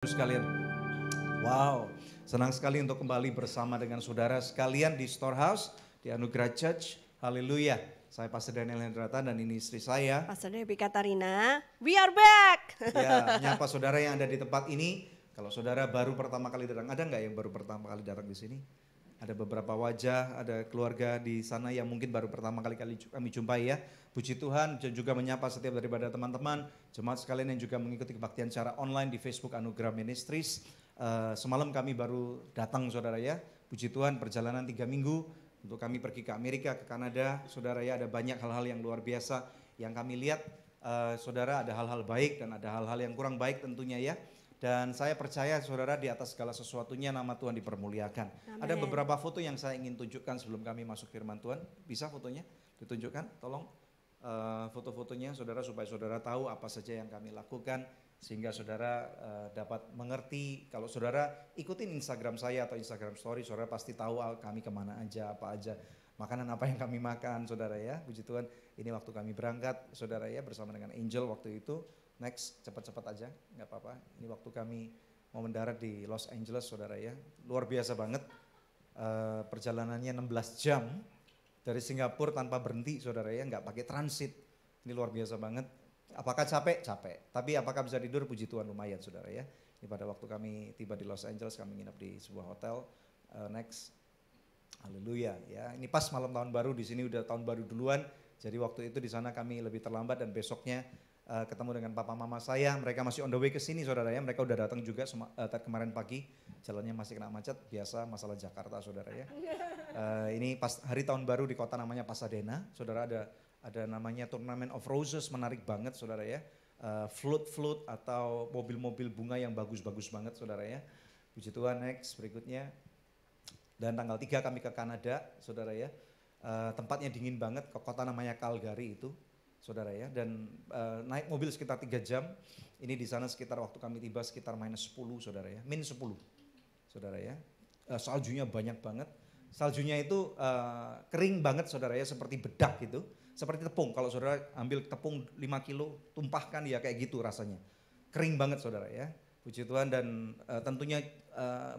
Sekalian, wow, senang sekali untuk kembali bersama dengan saudara sekalian di Storehouse, di Anugerah Church. Haleluya. Saya Pastor Daniel Hendrata dan ini istri saya. Pastor Debbie Katarina, we are back. Ya, menyapa saudara yang ada di tempat ini. Kalau saudara baru pertama kali datang, ada nggak yang baru pertama kali datang di sini? Ada beberapa wajah, ada keluarga di sana yang mungkin baru pertama kali kami jumpai ya. Puji Tuhan, dan juga menyapa setiap daripada teman-teman, jemaat sekalian yang juga mengikuti kebaktian secara online di Facebook Anugerah Ministries. Semalam kami baru datang saudara ya. Puji Tuhan, perjalanan 3 minggu untuk kami pergi ke Amerika, ke Kanada. Saudara ya, ada banyak hal-hal yang luar biasa yang kami lihat. Saudara, ada hal-hal baik dan ada hal-hal yang kurang baik tentunya ya. Dan saya percaya saudara di atas segala sesuatunya nama Tuhan dipermuliakan. Amen. Ada beberapa foto yang saya ingin tunjukkan sebelum kami masuk firman Tuhan. Bisa fotonya ditunjukkan? Tolong foto-fotonya saudara supaya saudara tahu apa saja yang kami lakukan. Sehingga saudara dapat mengerti. Kalau saudara ikutin Instagram saya atau Instagram story, saudara pasti tahu kami kemana aja, apa aja. Makanan apa yang kami makan saudara ya. Puji Tuhan, ini waktu kami berangkat saudara ya bersama dengan Angel waktu itu. Next, cepat-cepat aja, nggak apa-apa. Ini waktu kami mau mendarat di Los Angeles, saudara ya. Luar biasa banget, perjalanannya 16 jam dari Singapura tanpa berhenti, saudara ya. Nggak pakai transit, ini luar biasa banget. Apakah capek? Capek. Tapi apakah bisa tidur? Puji Tuhan lumayan, saudara ya. Ini pada waktu kami tiba di Los Angeles, kami nginap di sebuah hotel. Next, haleluya ya. Ini pas malam tahun baru, di sini udah tahun baru duluan. Jadi waktu itu di sana kami lebih terlambat dan besoknya ketemu dengan papa mama saya, mereka masih on the way ke sini saudara ya, mereka udah datang juga kemarin pagi, jalannya masih kena macet, biasa masalah Jakarta saudara ya. Ini pas hari tahun baru di kota namanya Pasadena, saudara ada namanya Tournament of Roses, menarik banget saudara ya. Float atau mobil-mobil bunga yang bagus-bagus banget saudara ya. Puji Tuhan, next berikutnya. Dan tanggal 3 kami ke Kanada saudara ya. Tempatnya dingin banget, ke kota namanya Calgary itu. Saudara ya, dan naik mobil sekitar 3 jam, ini di sana sekitar waktu kami tiba sekitar -10 saudara ya, -10 saudara ya, saljunya banyak banget, saljunya itu kering banget saudara ya, seperti bedak gitu, seperti tepung, kalau saudara ambil tepung 5 kilo, tumpahkan ya kayak gitu rasanya, kering banget saudara ya, puji Tuhan dan tentunya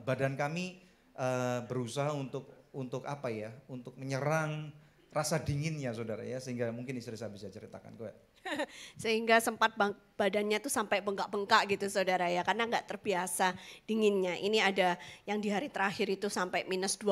badan kami berusaha untuk apa ya, untuk menyerang rasa dinginnya saudara ya, sehingga mungkin istri saya bisa ceritakan. Sehingga sempat badannya tuh sampai bengkak-bengkak gitu saudara ya, karena nggak terbiasa dinginnya. Ini ada yang di hari terakhir itu sampai -26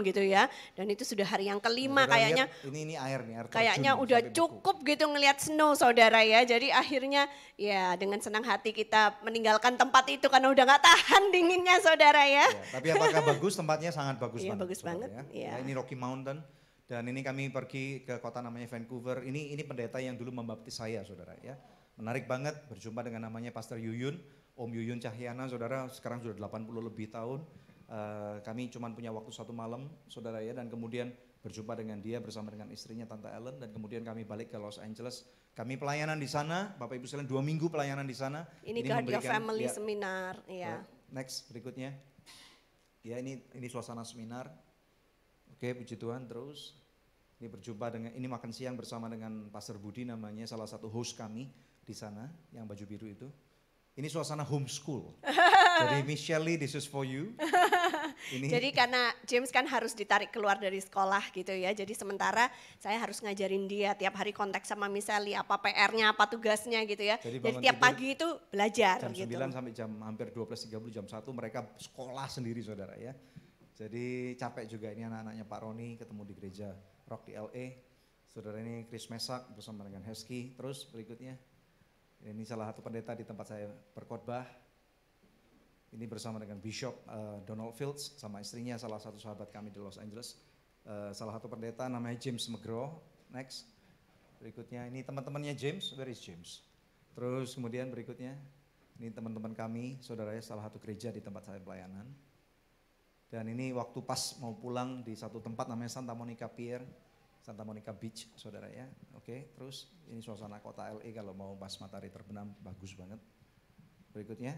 gitu ya, dan itu sudah hari yang kelima saudara kayaknya. Ini air nih, air terjun. Kayaknya udah cukup gitu ngelihat snow saudara ya, jadi akhirnya ya dengan senang hati kita meninggalkan tempat itu karena udah nggak tahan dinginnya saudara ya. Tapi apakah bagus? Tempatnya sangat bagus banget. Iya bagus banget. Ya. Ini Rocky Mountain. Dan ini kami pergi ke kota namanya Vancouver. Ini pendeta yang dulu membaptis saya, saudara ya. Menarik banget berjumpa dengan namanya Pastor Yuyun, Om Yuyun Cahyana, saudara. Sekarang sudah 80 lebih tahun. Kami cuma punya waktu 1 malam, saudara ya. Dan kemudian berjumpa dengan dia bersama dengan istrinya Tante Ellen. Dan kemudian kami balik ke Los Angeles. Kami pelayanan di sana, Bapak Ibu sekalian 2 minggu pelayanan di sana. Ini God Your Family Seminar, ya. Next berikutnya. Ya ini suasana seminar. Oke, puji Tuhan. Terus ini berjumpa dengan, ini makan siang bersama dengan Pastor Budi namanya, salah satu host kami di sana yang baju biru itu. Ini suasana homeschool. Jadi Miss Shelley, this is for you. Jadi karena James kan harus ditarik keluar dari sekolah gitu ya. Jadi sementara saya harus ngajarin dia tiap hari kontak sama Miss Shelley, apa PR-nya, apa tugasnya gitu ya. Jadi tiap pagi itu belajar jam gitu. Jam 9 sampai jam hampir 12.30 jam 1 mereka sekolah sendiri saudara ya. Jadi capek juga, ini anak-anaknya Pak Roni ketemu di gereja Rock di LA. Saudara ini Chris Mesak bersama dengan Hesky. Terus berikutnya, ini salah satu pendeta di tempat saya berkhotbah. Ini bersama dengan Bishop Donald Fields sama istrinya, salah satu sahabat kami di Los Angeles. Salah satu pendeta namanya James McGraw. Next, berikutnya ini teman-temannya James, where is James? Terus kemudian berikutnya, ini teman-teman kami, saudara ya, salah satu gereja di tempat saya pelayanan. Dan ini waktu pas mau pulang di satu tempat namanya Santa Monica Pier, Santa Monica Beach, saudara ya. Oke, terus ini suasana kota LA kalau mau pas matahari terbenam, bagus banget. Berikutnya,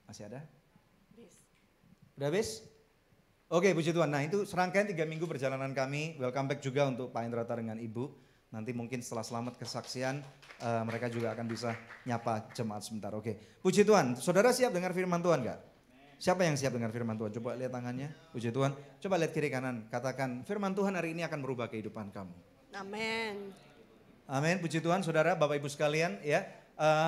masih ada? Udah habis? Oke, puji Tuhan. Nah itu serangkaian 3 minggu perjalanan kami. Welcome back juga untuk Pak Hendrata dengan Ibu. Nanti mungkin setelah selamat kesaksian mereka juga akan bisa nyapa jemaat sebentar. Oke, puji Tuhan. Saudara siap dengar firman Tuhan gak? Siapa yang siap dengar firman Tuhan? Coba lihat tangannya, puji Tuhan. Coba lihat kiri kanan, katakan firman Tuhan hari ini akan merubah kehidupan kamu. Amin. Amin, puji Tuhan saudara, Bapak Ibu sekalian ya.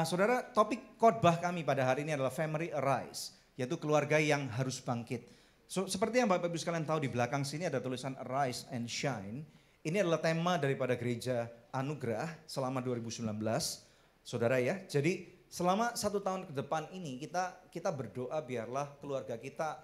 Saudara, topik khotbah kami pada hari ini adalah Family Arise, yaitu keluarga yang harus bangkit. Seperti yang Bapak Ibu sekalian tahu, di belakang sini ada tulisan Arise and Shine. Ini adalah tema daripada gereja Anugerah selama 2019, saudara ya. Jadi selama 1 tahun ke depan ini kita berdoa biarlah keluarga kita,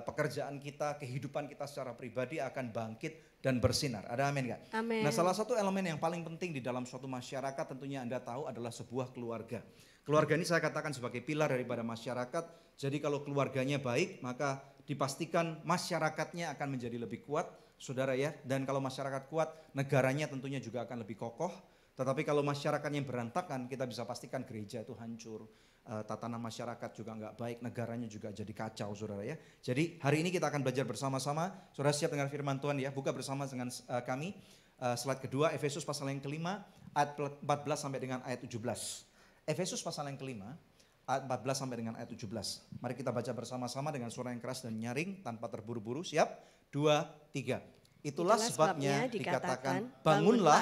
pekerjaan kita, kehidupan kita secara pribadi akan bangkit dan bersinar. Ada amin gak? Amin. Nah, salah satu elemen yang paling penting di dalam suatu masyarakat tentunya Anda tahu adalah sebuah keluarga. Keluarga ini saya katakan sebagai pilar daripada masyarakat. Jadi kalau keluarganya baik, maka dipastikan masyarakatnya akan menjadi lebih kuat, saudara ya. Dan kalau masyarakat kuat, negaranya tentunya juga akan lebih kokoh. Tetapi kalau masyarakatnya berantakan, kita bisa pastikan gereja itu hancur. Tatanan masyarakat juga nggak baik, negaranya juga jadi kacau, saudara ya. Jadi hari ini kita akan belajar bersama-sama. Saudara siap dengar firman Tuhan ya, buka bersama dengan kami. Slide kedua, Efesus pasal yang kelima, ayat 14 sampai dengan ayat 17. Efesus pasal yang kelima, ayat 14 sampai dengan ayat 17. Mari kita baca bersama-sama dengan suara yang keras dan nyaring, tanpa terburu-buru. Siap? 2, 3. Itulah sebabnya dikatakan, bangunlah,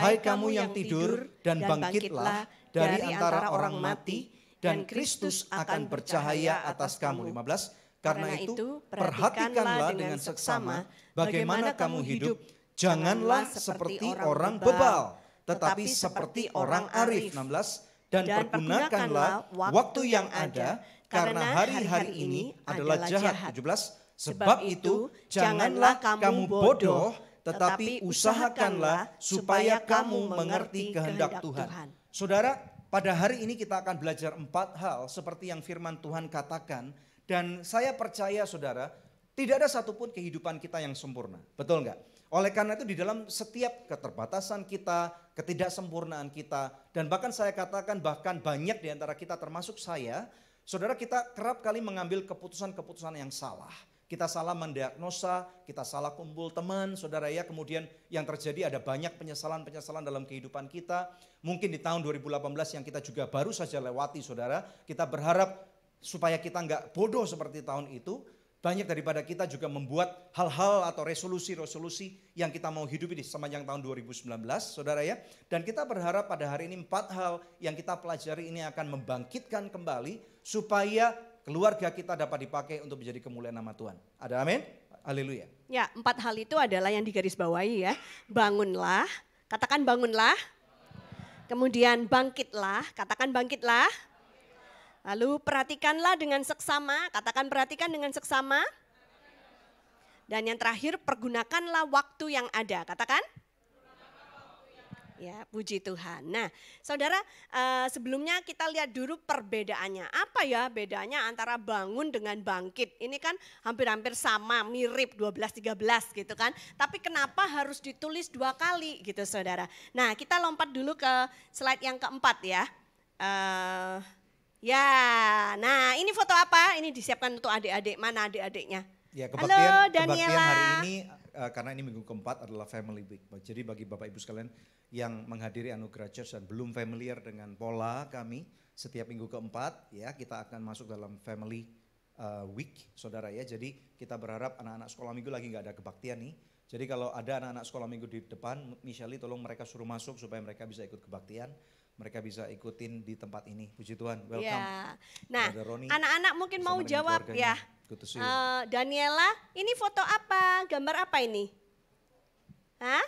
hai kamu yang tidur, dan bangkitlah dari antara orang mati, dan Kristus akan bercahaya atas kamu. 15. Karena itu perhatikanlah dengan seksama bagaimana kamu hidup. Janganlah seperti orang bebal, tetapi seperti orang arif. 16. Dan pergunakanlah waktu yang ada, karena hari-hari ini adalah jahat. 17. Sebab itu janganlah kamu bodoh, tetapi usahakanlah supaya kamu mengerti kehendak Tuhan. Saudara, pada hari ini kita akan belajar 4 hal seperti yang firman Tuhan katakan. Dan saya percaya saudara, tidak ada satupun kehidupan kita yang sempurna. Betul enggak? Oleh karena itu di dalam setiap keterbatasan kita, ketidaksempurnaan kita, dan bahkan saya katakan bahkan banyak di antara kita termasuk saya, saudara, kita kerap kali mengambil keputusan-keputusan yang salah. Kita salah mendiagnosa, kita salah kumpul teman, saudara ya. Kemudian yang terjadi ada banyak penyesalan-penyesalan dalam kehidupan kita. Mungkin di tahun 2018 yang kita juga baru saja lewati, saudara. Kita berharap supaya kita nggak bodoh seperti tahun itu. Banyak daripada kita juga membuat hal-hal atau resolusi-resolusi yang kita mau hidupi di sepanjang tahun 2019, saudara ya. Dan kita berharap pada hari ini 4 hal yang kita pelajari ini akan membangkitkan kembali supaya keluarga kita dapat dipakai untuk menjadi kemuliaan nama Tuhan. Ada amin? Haleluya. Ya, 4 hal itu adalah yang digarisbawahi ya. Bangunlah, katakan bangunlah. Kemudian bangkitlah, katakan bangkitlah. Lalu perhatikanlah dengan seksama, katakan perhatikan dengan seksama. Dan yang terakhir, pergunakanlah waktu yang ada, katakan. Ya, puji Tuhan. Nah, saudara, sebelumnya kita lihat dulu perbedaannya. Apa ya bedanya antara bangun dengan bangkit? Ini kan hampir-hampir sama, mirip 12-13 gitu kan. Tapi kenapa harus ditulis 2 kali gitu saudara. Nah, kita lompat dulu ke slide yang keempat ya. Ya, nah ini foto apa? Ini disiapkan untuk adik-adik, mana adik-adiknya? Ya, Halo, kebaktian hari ini karena ini minggu keempat adalah Family Week. Jadi bagi Bapak Ibu sekalian yang menghadiri Anugerah Church dan belum familiar dengan pola kami, setiap minggu keempat ya kita akan masuk dalam Family Week, saudara ya. Jadi kita berharap anak-anak sekolah minggu lagi nggak ada kebaktian nih. Jadi kalau ada anak-anak sekolah minggu di depan, Michelle tolong mereka suruh masuk supaya mereka bisa ikut kebaktian. Mereka bisa ikutin di tempat ini. Puji Tuhan, welcome. Ya. Nah, Roni, anak-anak mungkin mau jawab ya. Daniela, ini foto apa? Gambar apa ini? Hah?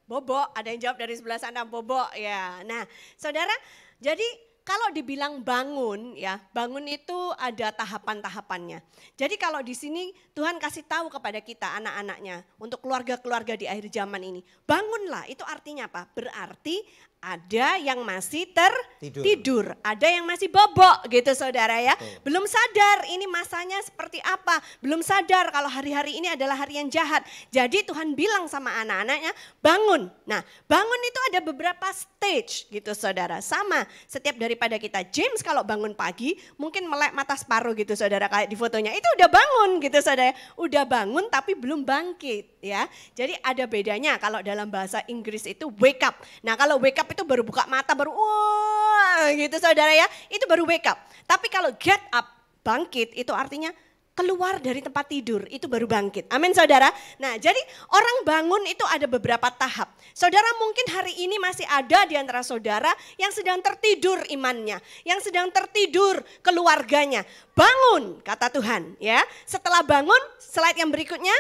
Bobo, ada yang jawab dari sebelah sana, Bobo ya. Nah, saudara, jadi kalau dibilang bangun ya, bangun itu ada tahapan-tahapannya. Jadi kalau di sini Tuhan kasih tahu kepada kita anak-anaknya untuk keluarga-keluarga di akhir zaman ini, bangunlah, itu artinya apa? Berarti ada yang masih Tidur. tertidur, ada yang masih bobok gitu saudara ya. Betul. Belum sadar ini masanya seperti apa, belum sadar kalau hari-hari ini adalah hari yang jahat. Jadi Tuhan bilang sama anak-anaknya, bangun. Nah, bangun itu ada beberapa stage gitu saudara. Sama setiap daripada kita, James kalau bangun pagi mungkin melek mata separuh gitu saudara, kayak di fotonya. Itu udah bangun gitu saudara, udah bangun tapi belum bangkit ya. Jadi ada bedanya kalau dalam bahasa Inggris itu wake up. Nah kalau wake up itu baru buka mata, baru wah gitu saudara ya, itu baru wake up. Tapi kalau get up, bangkit, itu artinya keluar dari tempat tidur, itu baru bangkit. Amin saudara. Nah jadi orang bangun itu ada beberapa tahap. Saudara mungkin hari ini masih ada di antara saudara yang sedang tertidur imannya, yang sedang tertidur keluarganya. Bangun kata Tuhan ya. Setelah bangun, slide yang berikutnya.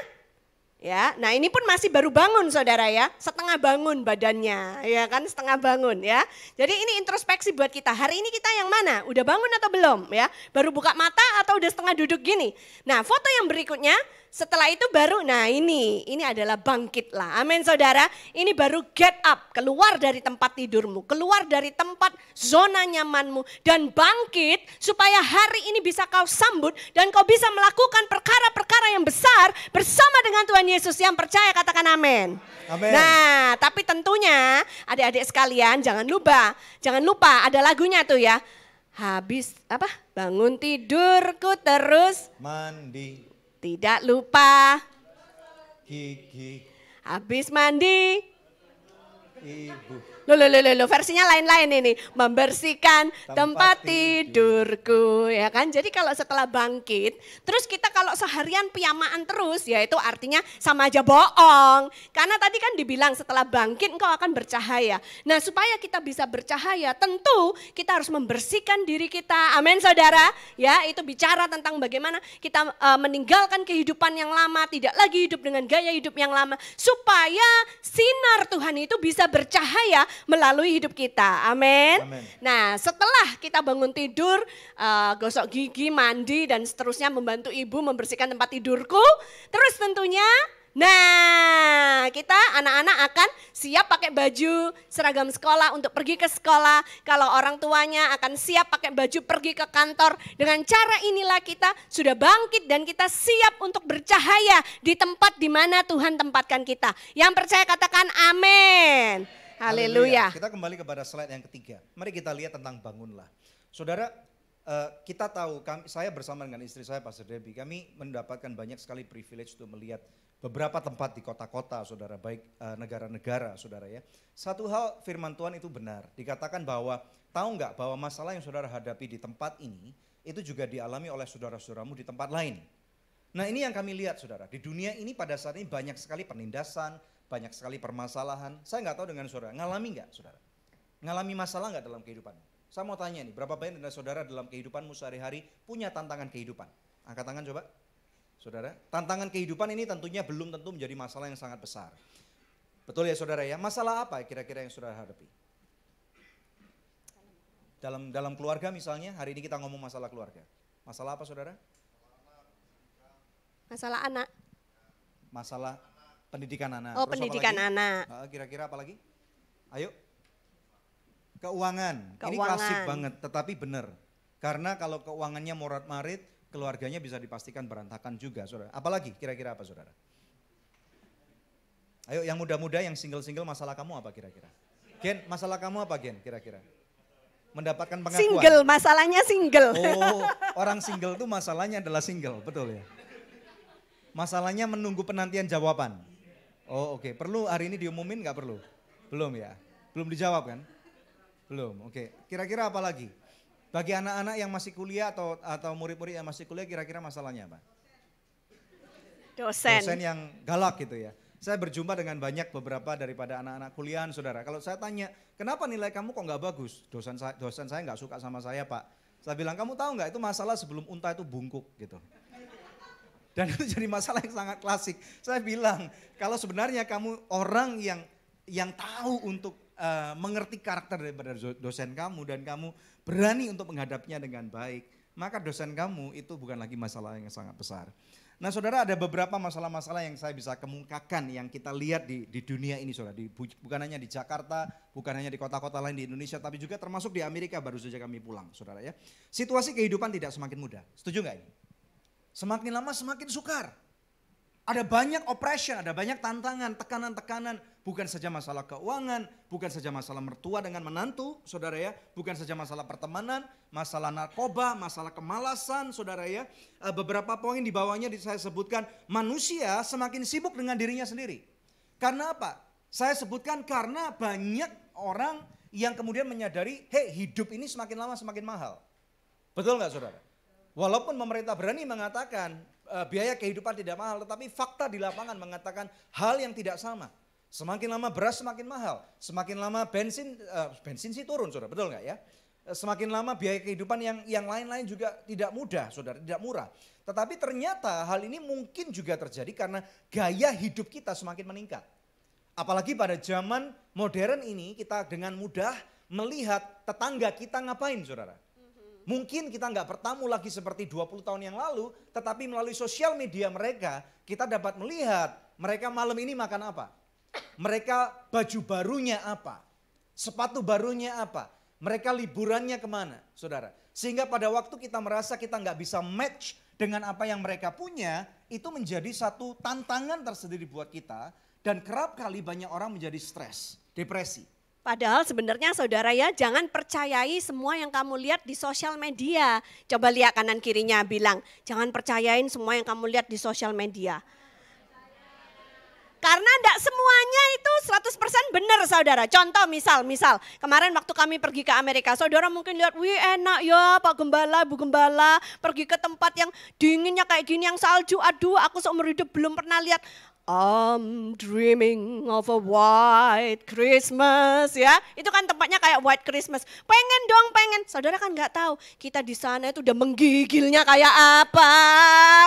Ya, nah ini pun masih baru bangun saudara ya, setengah bangun badannya, ya kan setengah bangun ya. Jadi ini introspeksi buat kita, hari ini kita yang mana? Udah bangun atau belum ya? Baru buka mata atau udah setengah duduk gini? Nah foto yang berikutnya, setelah itu baru, nah ini adalah bangkit lah, amin saudara. Ini baru get up, keluar dari tempat tidurmu, keluar dari tempat zona nyamanmu dan bangkit supaya hari ini bisa kau sambut dan kau bisa melakukan perkara-perkara yang besar bersama dengan Tuhan Yesus. Yang percaya katakan amin. Amin. Nah tapi tentunya adik-adik sekalian jangan lupa ada lagunya tuh ya. Habis apa? Bangun tidurku terus Mandi tidak lupa, gigi habis mandi. ibu. Loh, versinya lain-lain ini. Membersihkan tempat tidurku, ya kan. Jadi kalau setelah bangkit, terus kita kalau seharian piyamaan terus, ya itu artinya sama aja bohong. Karena tadi kan dibilang setelah bangkit engkau akan bercahaya. Nah supaya kita bisa bercahaya, tentu kita harus membersihkan diri kita. Amin saudara. Ya itu bicara tentang bagaimana kita meninggalkan kehidupan yang lama, tidak lagi hidup dengan gaya hidup yang lama. Supaya sinar Tuhan itu bisa bercahaya melalui hidup kita, amin. Nah setelah kita bangun tidur, gosok gigi, mandi dan seterusnya membantu ibu membersihkan tempat tidurku. Terus tentunya, nah kita anak-anak akan siap pakai baju seragam sekolah untuk pergi ke sekolah. Kalau orang tuanya akan siap pakai baju pergi ke kantor. Dengan cara inilah kita sudah bangkit dan kita siap untuk bercahaya di tempat di mana Tuhan tempatkan kita. Yang percaya katakan amin. Haleluya. Kita kembali kepada slide yang ketiga. Mari kita lihat tentang bangunlah. Saudara, kita tahu, saya bersama dengan istri saya, Pastor Debbie, kami mendapatkan banyak sekali privilege untuk melihat beberapa tempat di kota-kota, saudara, baik negara-negara, saudara ya. Satu hal firman Tuhan itu benar, dikatakan bahwa, tahu nggak bahwa masalah yang saudara hadapi di tempat ini, itu juga dialami oleh saudara-saudaramu di tempat lain. Nah ini yang kami lihat saudara, di dunia ini pada saat ini banyak sekali penindasan, banyak sekali permasalahan. Saya nggak tahu dengan saudara, ngalami nggak saudara? Ngalami masalah nggak dalam kehidupanmu? Saya mau tanya nih, berapa banyak dari saudara dalam kehidupanmu sehari-hari punya tantangan kehidupan? Angkat tangan coba. Saudara, tantangan kehidupan ini tentunya belum tentu menjadi masalah yang sangat besar. Betul ya saudara ya? Masalah apa kira-kira yang saudara hadapi? Dalam keluarga misalnya, hari ini kita ngomong masalah keluarga. Masalah apa saudara? Masalah anak. Masalah pendidikan anak. Oh, terus pendidikan anak. Kira-kira apa lagi? Ayo. Keuangan. Ini Keuangan. klasik banget, tetapi benar. Karena kalau keuangannya morat-marit, keluarganya bisa dipastikan berantakan juga, saudara. Apalagi kira-kira apa, saudara? Ayo yang muda-muda, yang single-single, masalah kamu apa kira-kira? Gen, masalah kamu apa Gen, kira-kira? Mendapatkan pengakuan. Single, masalahnya single. Oh, orang single tuh masalahnya adalah single, betul ya? Masalahnya menunggu penantian jawaban. Oh oke, perlu hari ini diumumin nggak perlu? Belum ya? Belum dijawab kan? Belum, oke. Kira-kira apa lagi? Bagi anak-anak yang masih kuliah atau murid-murid yang masih kuliah, kira-kira masalahnya apa? Dosen yang galak gitu ya. Saya berjumpa dengan banyak beberapa daripada anak-anak kuliahan saudara. Kalau saya tanya, kenapa nilai kamu kok nggak bagus? Dosen saya nggak suka sama saya Pak. Saya bilang, kamu tahu nggak itu masalah sebelum unta itu bungkuk gitu. Dan itu jadi masalah yang sangat klasik. Saya bilang, kalau sebenarnya kamu orang yang tahu untuk mengerti karakter daripada dosen kamu dan kamu berani untuk menghadapinya dengan baik, maka dosen kamu itu bukan lagi masalah yang sangat besar. Nah saudara, ada beberapa masalah-masalah yang saya bisa kemukakan yang kita lihat di dunia ini saudara. Bukan hanya di Jakarta, bukan hanya di kota-kota lain di Indonesia, tapi juga termasuk di Amerika baru saja kami pulang saudara ya. Situasi kehidupan tidak semakin mudah, setuju nggak ini? Semakin lama semakin sukar. Ada banyak oppression, ada banyak tantangan, tekanan-tekanan. Bukan saja masalah keuangan, bukan saja masalah mertua dengan menantu, saudara ya. Bukan saja masalah pertemanan, masalah narkoba, masalah kemalasan, saudara ya. Beberapa poin di bawahnya saya sebutkan, manusia semakin sibuk dengan dirinya sendiri. Karena apa? Saya sebutkan karena banyak orang yang kemudian menyadari, hei hidup ini semakin lama semakin mahal. Betul nggak saudara? Walaupun pemerintah berani mengatakan biaya kehidupan tidak mahal, tetapi fakta di lapangan mengatakan hal yang tidak sama. Semakin lama beras semakin mahal, semakin lama bensin sih turun saudara, betul nggak ya? Semakin lama biaya kehidupan yang lain-lain juga tidak mudah saudara, tidak murah. Tetapi ternyata hal ini mungkin juga terjadi karena gaya hidup kita semakin meningkat. Apalagi pada zaman modern ini kita dengan mudah melihat tetangga kita ngapain saudara. Mungkin kita nggak bertamu lagi seperti 20 tahun yang lalu, tetapi melalui sosial media mereka, kita dapat melihat mereka malam ini makan apa. Mereka baju barunya apa, sepatu barunya apa, mereka liburannya kemana saudara. Sehingga pada waktu kita merasa kita nggak bisa match dengan apa yang mereka punya, itu menjadi satu tantangan tersendiri buat kita. Dan kerap kali banyak orang menjadi stres, depresi. Padahal sebenarnya saudara ya, jangan percayai semua yang kamu lihat di sosial media. Coba lihat kanan kirinya bilang, jangan percayain semua yang kamu lihat di sosial media. Karena tidak semuanya itu 100% benar saudara. Contoh misal kemarin waktu kami pergi ke Amerika, saudara mungkin lihat, wih enak ya Pak Gembala, Bu Gembala, pergi ke tempat yang dinginnya kayak gini, yang salju, aduh aku seumur hidup belum pernah lihat. I'm dreaming of a white Christmas ya. Itu kan tempatnya kayak white Christmas. Pengen dong, pengen. Saudara kan nggak tahu kita di sana itu udah menggigilnya kayak apa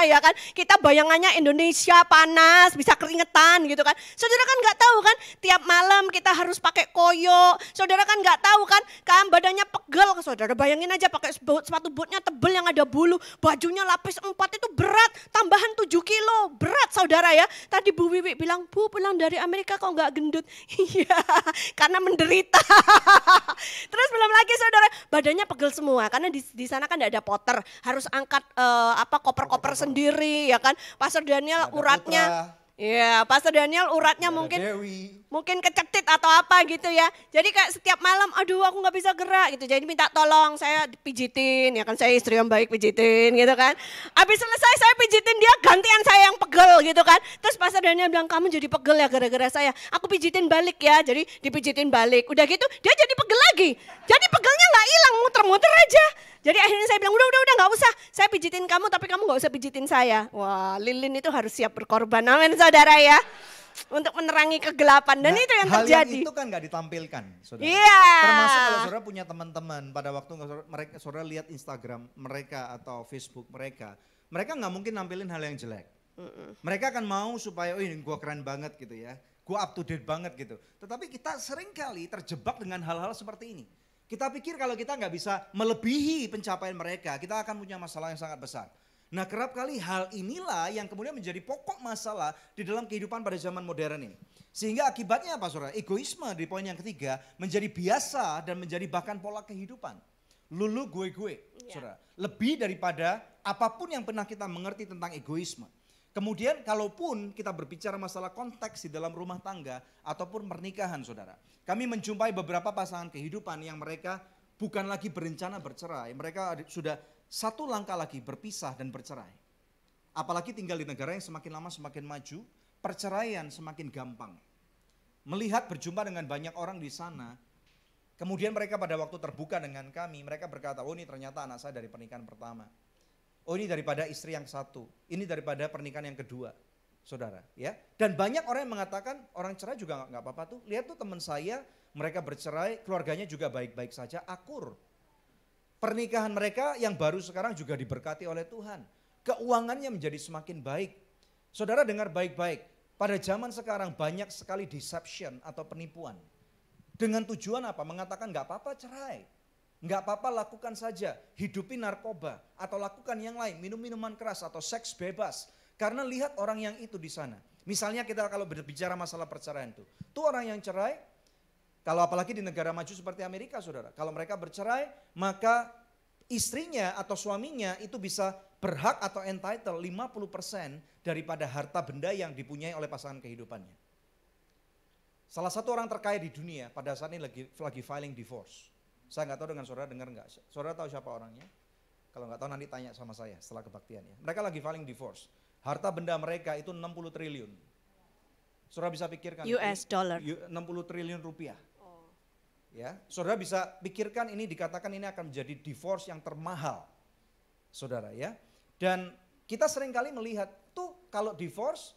ya kan. Kita bayangannya Indonesia panas, bisa keringetan gitu kan. Saudara kan nggak tahu kan tiap malam kita harus pakai koyo. Saudara kan nggak tahu kan badannya pegel. Saudara bayangin aja pakai sepatu bootnya tebel yang ada bulu. Bajunya lapis 4 itu berat, tambahan 7 kilo. Berat saudara ya. Tadi Bu Wiwi bilang, Bu pulang dari Amerika kok nggak gendut? Iya, karena menderita. Terus belum lagi saudara, badannya pegel semua karena di sana kan tidak ada potter, harus angkat koper-koper sendiri ya kan. Pastor Daniel uratnya, ya Pastor Daniel uratnya mungkin kecetit atau apa gitu ya. Jadi kayak setiap malam, aduh aku nggak bisa gerak gitu. Jadi minta tolong saya pijitin, ya kan saya istri yang baik pijitin gitu kan. Habis selesai saya pijitin dia, gantian saya yang pegel gitu kan. Terus Pastor Daniel bilang kamu jadi pegel ya gara-gara saya. Aku pijitin balik ya, jadi dipijitin balik. Udah gitu dia jadi pegel lagi. Jadi pegelnya nggak hilang, muter-muter aja. Jadi akhirnya saya bilang udah nggak usah, saya pijitin kamu tapi kamu nggak usah pijitin saya. Wah Lilin itu harus siap berkorban, amin saudara ya. Untuk menerangi kegelapan dan itu yang terjadi. Hal yang itu kan nggak ditampilkan, saudara. Iya. Termasuk kalau saudara punya teman-teman pada waktu saudara lihat Instagram mereka atau Facebook mereka nggak mungkin nampilin hal yang jelek. Mereka akan mau supaya, oh ini gue keren banget gitu ya, gue up to date banget gitu. Tetapi kita seringkali terjebak dengan hal-hal seperti ini. Kita pikir kalau kita nggak bisa melebihi pencapaian mereka, kita akan punya masalah yang sangat besar. Nah kerap kali hal inilah yang kemudian menjadi pokok masalah di dalam kehidupan pada zaman modern ini. Sehingga akibatnya apa saudara? Egoisme di poin yang ketiga menjadi biasa dan menjadi bahkan pola kehidupan. Lulu gue, saudara. Lebih daripada apapun yang pernah kita mengerti tentang egoisme. Kemudian kalaupun kita berbicara masalah konteks di dalam rumah tangga ataupun pernikahan saudara. Kami menjumpai beberapa pasangan kehidupan yang mereka bukan lagi berencana bercerai. Mereka sudah satu langkah lagi berpisah dan bercerai. Apalagi tinggal di negara yang semakin lama semakin maju, perceraian semakin gampang. Melihat berjumpa dengan banyak orang di sana, kemudian mereka pada waktu terbuka dengan kami, mereka berkata, oh ini ternyata anak saya dari pernikahan pertama. Oh ini daripada istri yang satu, ini daripada pernikahan yang kedua, saudara. Ya. Dan banyak orang yang mengatakan orang cerai juga nggak apa-apa tuh. Lihat tuh teman saya, mereka bercerai, keluarganya juga baik-baik saja, akur. Pernikahan mereka yang baru sekarang juga diberkati oleh Tuhan. Keuangannya menjadi semakin baik. Saudara dengar baik-baik, pada zaman sekarang banyak sekali deception atau penipuan. Dengan tujuan apa? Mengatakan nggak apa-apa cerai. Nggak apa-apa lakukan saja, hidupi narkoba atau lakukan yang lain, minum minuman keras atau seks bebas. Karena lihat orang yang itu di sana. Misalnya kita kalau berbicara masalah perceraian itu orang yang cerai, kalau apalagi di negara maju seperti Amerika saudara, kalau mereka bercerai maka istrinya atau suaminya itu bisa berhak atau entitled 50% daripada harta benda yang dipunyai oleh pasangan kehidupannya. Salah satu orang terkaya di dunia pada saat ini lagi filing divorce. Saya nggak tahu dengan saudara dengar nggak? Saudara tahu siapa orangnya? Kalau nggak tahu nanti tanya sama saya setelah kebaktian ya. Mereka lagi filing divorce. Harta benda mereka itu 60 triliun. Saudara bisa pikirkan. US dollar. 60 triliun rupiah. Ya, saudara bisa pikirkan ini dikatakan ini akan menjadi divorce yang termahal. Saudara ya. Dan kita seringkali melihat tuh kalau divorce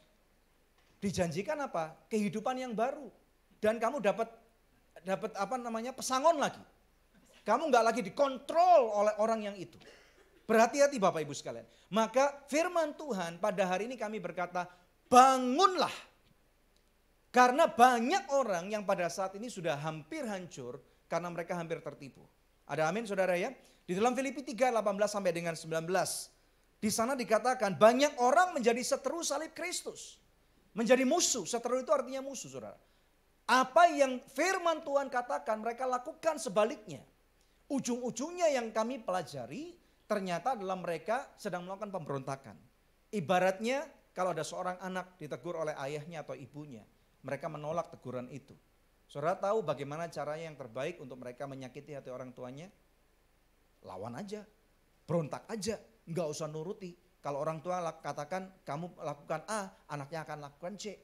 dijanjikan apa? Kehidupan yang baru. Dan kamu dapat pesangon lagi. Kamu nggak lagi dikontrol oleh orang yang itu. Berhati-hati Bapak Ibu sekalian. Maka firman Tuhan pada hari ini kami berkata, bangunlah. Karena banyak orang yang pada saat ini sudah hampir hancur karena mereka hampir tertipu. Ada amin saudara ya? Di dalam Filipi 3, 18 sampai dengan 19. Di sana dikatakan banyak orang menjadi seteru salib Kristus. Menjadi musuh, seteru itu artinya musuh saudara. Apa yang firman Tuhan katakan mereka lakukan sebaliknya. Ujung-ujungnya yang kami pelajari ternyata adalah mereka sedang melakukan pemberontakan. Ibaratnya kalau ada seorang anak ditegur oleh ayahnya atau ibunya, mereka menolak teguran itu. Saudara tahu bagaimana caranya yang terbaik untuk mereka menyakiti hati orang tuanya? Lawan aja, berontak aja, nggak usah nuruti. Kalau orang tua katakan kamu lakukan A, anaknya akan lakukan C.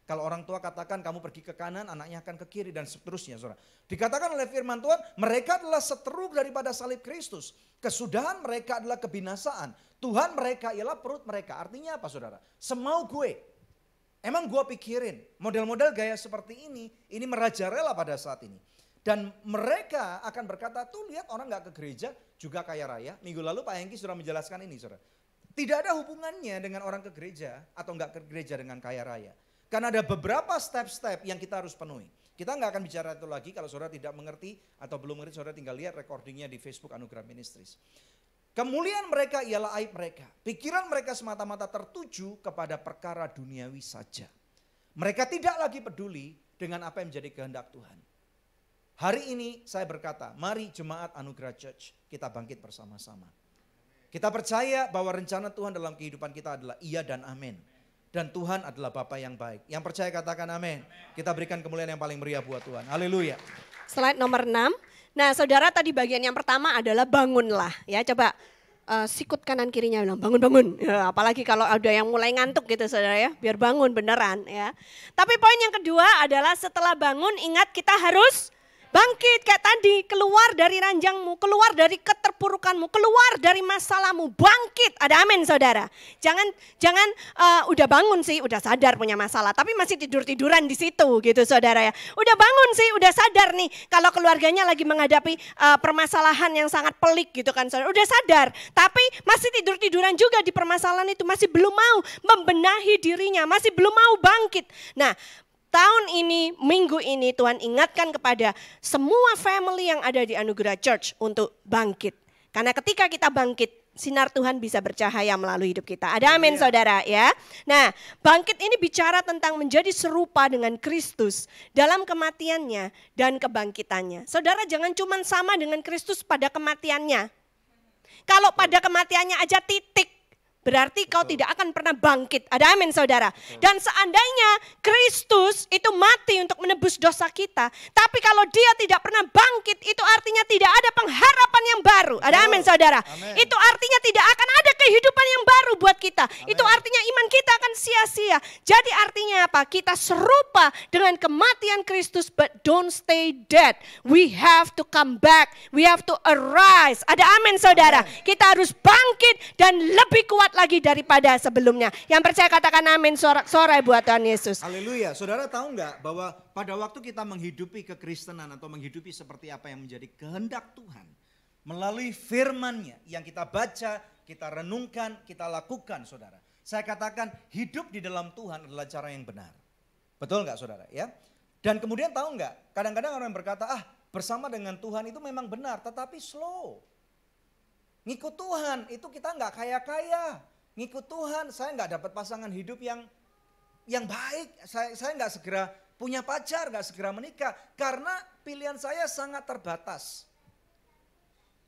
Kalau orang tua katakan kamu pergi ke kanan, anaknya akan ke kiri dan seterusnya saudara. Dikatakan oleh firman Tuhan, mereka adalah seteru daripada salib Kristus. Kesudahan mereka adalah kebinasaan. Tuhan mereka ialah perut mereka. Artinya apa saudara? Semau gue. Emang gue pikirin model-model gaya seperti ini merajalela pada saat ini. Dan mereka akan berkata, tuh lihat orang gak ke gereja juga kaya raya. Minggu lalu Pak Hengki sudah menjelaskan ini saudara. Tidak ada hubungannya dengan orang ke gereja atau gak ke gereja dengan kaya raya. Karena ada beberapa step-step yang kita harus penuhi. Kita nggak akan bicara itu lagi kalau saudara tidak mengerti atau belum mengerti, saudara tinggal lihat recordingnya di Facebook Anugerah Ministries. Kemuliaan mereka ialah aib mereka. Pikiran mereka semata-mata tertuju kepada perkara duniawi saja. Mereka tidak lagi peduli dengan apa yang menjadi kehendak Tuhan. Hari ini saya berkata, mari jemaat Anugerah Church kita bangkit bersama-sama. Kita percaya bahwa rencana Tuhan dalam kehidupan kita adalah iya dan amin. Dan Tuhan adalah Bapa yang baik. Yang percaya katakan amin. Kita berikan kemuliaan yang paling meriah buat Tuhan. Haleluya. Slide nomor 6. Nah saudara tadi bagian yang pertama adalah bangunlah. Ya coba sikut kanan kirinya bilang bangun-bangun. Ya, apalagi kalau ada yang mulai ngantuk gitu saudara ya. Biar bangun beneran ya. Tapi poin yang kedua adalah setelah bangun ingat kita harus bangkit kayak tadi, keluar dari ranjangmu, keluar dari keterpurukanmu, keluar dari masalahmu, bangkit. Ada amin saudara. Jangan udah bangun sih, udah sadar punya masalah, tapi masih tidur-tiduran di situ gitu saudara ya. Udah bangun sih, udah sadar nih kalau keluarganya lagi menghadapi permasalahan yang sangat pelik gitu kan saudara. Udah sadar, tapi masih tidur-tiduran juga di permasalahan itu, masih belum mau membenahi dirinya, masih belum mau bangkit. Nah, tahun ini, minggu ini Tuhan ingatkan kepada semua family yang ada di Anugerah Church untuk bangkit. Karena ketika kita bangkit, sinar Tuhan bisa bercahaya melalui hidup kita. Ada amin saudara ya. Nah, bangkit ini bicara tentang menjadi serupa dengan Kristus dalam kematiannya dan kebangkitannya. Saudara jangan cuma sama dengan Kristus pada kematiannya. Kalau pada kematiannya aja titik, berarti kau tidak akan pernah bangkit. Ada amin saudara. Dan seandainya Kristus itu mati untuk menebus dosa kita. Tapi kalau dia tidak pernah bangkit, itu artinya tidak ada pengharapan yang baru. Ada amin saudara. Amen. Itu artinya tidak akan ada kehidupan yang baru buat kita. Amen. Itu artinya iman kita akan sia-sia. Jadi artinya apa? Kita serupa dengan kematian Kristus, but don't stay dead. We have to come back. We have to arise. Ada amin saudara. Amen. Kita harus bangkit dan lebih kuat lagi daripada sebelumnya. Yang percaya katakan amin, sorak-sorai buat Tuhan Yesus. Haleluya. Saudara tahu nggak bahwa pada waktu kita menghidupi kekristenan atau menghidupi seperti apa yang menjadi kehendak Tuhan, melalui firman-Nya yang kita baca, kita renungkan, kita lakukan saudara. Saya katakan hidup di dalam Tuhan adalah cara yang benar. Betul nggak saudara ya? Dan kemudian tahu nggak, kadang-kadang orang berkata, bersama dengan Tuhan itu memang benar, tetapi slow. Ngikut Tuhan itu kita nggak kaya-kaya. ngikut Tuhan, saya nggak dapat pasangan hidup yang baik. Saya nggak segera punya pacar, nggak segera menikah. Karena pilihan saya sangat terbatas.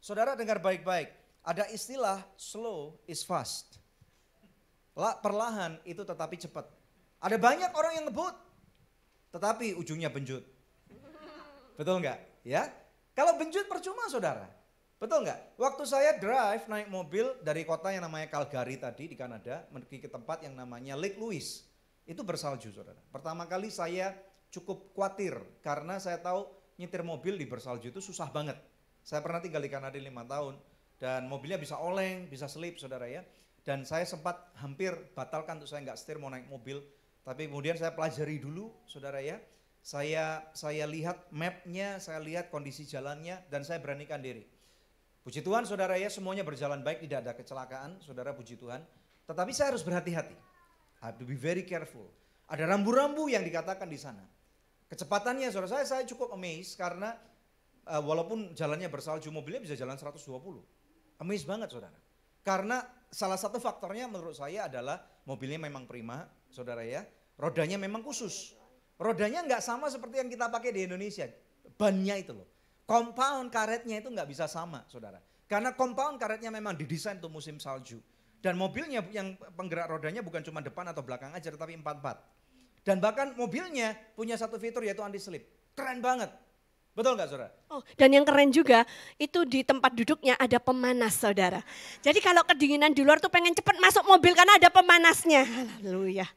Saudara dengar baik-baik, ada istilah slow is fast. Perlahan itu tetapi cepat. Ada banyak orang yang ngebut, tetapi ujungnya benjut. Betul nggak? Ya, kalau benjut percuma saudara. Betul nggak? Waktu saya drive naik mobil dari kota yang namanya Calgary tadi di Kanada, pergi ke tempat yang namanya Lake Louise. Itu bersalju saudara. Pertama kali saya cukup khawatir karena saya tahu nyetir mobil di bersalju itu susah banget. Saya pernah tinggal di Kanada 5 tahun dan mobilnya bisa oleng, bisa selip saudara ya. Dan saya sempat hampir batalkan untuk saya nggak setir mau naik mobil. Tapi kemudian saya pelajari dulu saudara ya. Saya lihat mapnya, saya lihat kondisi jalannya dan saya beranikan diri. Puji Tuhan saudara ya, semuanya berjalan baik, tidak ada kecelakaan saudara, puji Tuhan. Tetapi saya harus berhati-hati. I have to be very careful. Ada rambu-rambu yang dikatakan di sana. Kecepatannya saudara saya cukup amazed karena walaupun jalannya bersalju mobilnya bisa jalan 120. Amazed banget saudara. Karena salah satu faktornya menurut saya adalah mobilnya memang prima saudara ya. Rodanya memang khusus. Rodanya nggak sama seperti yang kita pakai di Indonesia. Bannya itu loh. Compound karetnya itu nggak bisa sama saudara. Karena compound karetnya memang didesain untuk musim salju. Dan mobilnya yang penggerak rodanya bukan cuma depan atau belakang aja tetapi 4-4. Dan bahkan mobilnya punya satu fitur yaitu anti slip. Keren banget. Betul nggak saudara? Oh, dan yang keren juga itu di tempat duduknya ada pemanas saudara. Jadi kalau kedinginan di luar tuh pengen cepat masuk mobil karena ada pemanasnya. Haleluya.